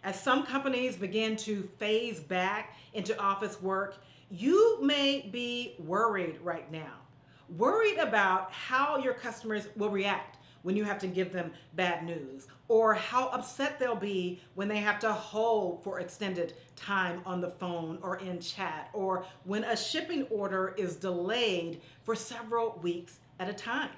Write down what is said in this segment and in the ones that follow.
As some companies begin to phase back into office work, you may be worried right now. Worried about how your customers will react when you have to give them bad news, or how upset they'll be when they have to hold for extended time on the phone or in chat, or when a shipping order is delayed for several weeks at a time.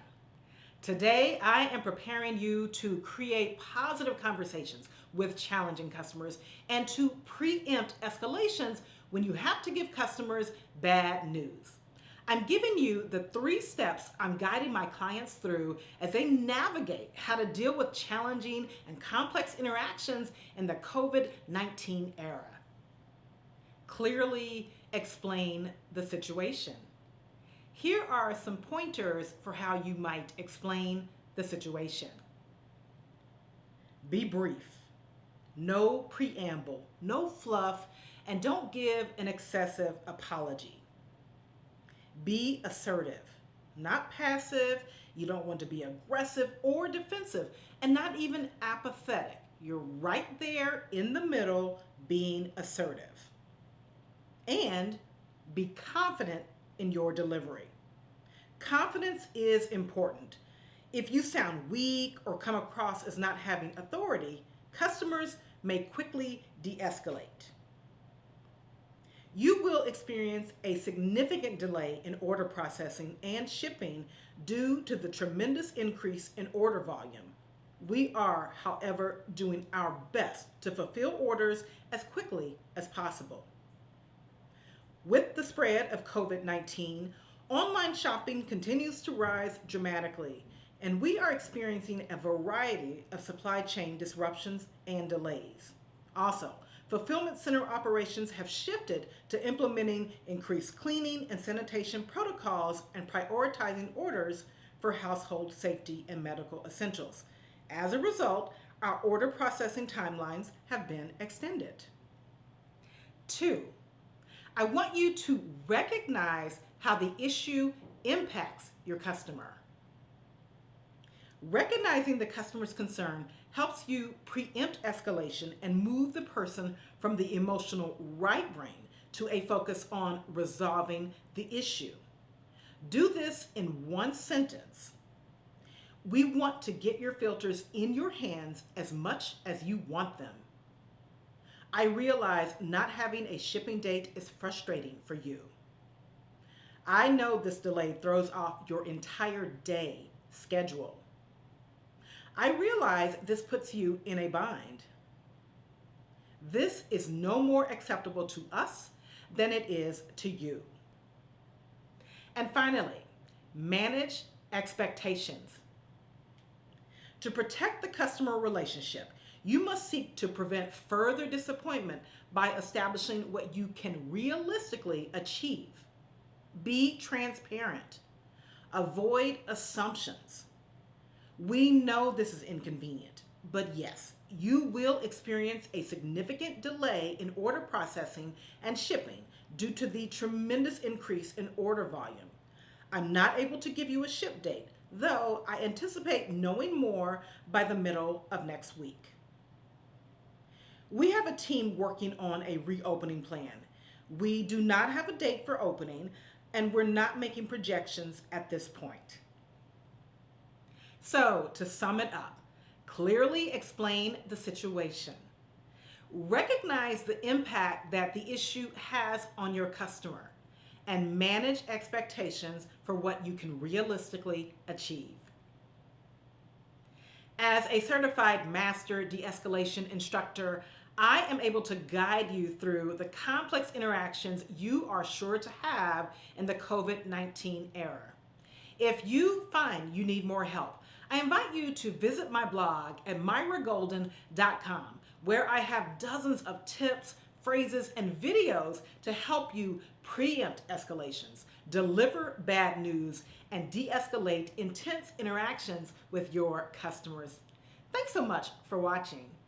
Today, I am preparing you to create positive conversations with challenging customers and to preempt escalations when you have to give customers bad news. I'm giving you the 3 steps I'm guiding my clients through as they navigate how to deal with challenging and complex interactions in the COVID-19 era. Clearly explain the situation. Here are some pointers for how you might explain the situation. Be brief. No preamble, no fluff, and don't give an excessive apology. Be assertive, not passive. You don't want to be aggressive or defensive, and not even apathetic. You're right there in the middle, being assertive. And be confident in your delivery. Confidence is important. If you sound weak or come across as not having authority, customers may quickly de-escalate. You will experience a significant delay in order processing and shipping due to the tremendous increase in order volume. We are, however, doing our best to fulfill orders as quickly as possible. With the spread of COVID-19, online shopping continues to rise dramatically, and we are experiencing a variety of supply chain disruptions and delays. Also, fulfillment center operations have shifted to implementing increased cleaning and sanitation protocols and prioritizing orders for household safety and medical essentials. As a result, our order processing timelines have been extended. 2, I want you to recognize how the issue impacts your customer. Recognizing the customer's concern helps you preempt escalation and move the person from the emotional right brain to a focus on resolving the issue. Do this in 1 sentence. We want to get your filters in your hands as much as you want them. I realize not having a shipping date is frustrating for you. I know this delay throws off your entire day schedule. I realize this puts you in a bind. This is no more acceptable to us than it is to you. And finally, manage expectations. To protect the customer relationship, you must seek to prevent further disappointment by establishing what you can realistically achieve. Be transparent. Avoid assumptions. We know this is inconvenient, but yes, you will experience a significant delay in order processing and shipping due to the tremendous increase in order volume. I'm not able to give you a ship date, though I anticipate knowing more by the middle of next week. We have a team working on a reopening plan. We do not have a date for opening, and we're not making projections at this point. So, to sum it up, clearly explain the situation. Recognize the impact that the issue has on your customer, and manage expectations for what you can realistically achieve. As a certified master de-escalation instructor, I am able to guide you through the complex interactions you are sure to have in the COVID-19 era. If you find you need more help, I invite you to visit my blog at myragolden.com, where I have dozens of tips, phrases, and videos to help you preempt escalations, deliver bad news, and de-escalate intense interactions with your customers. Thanks so much for watching.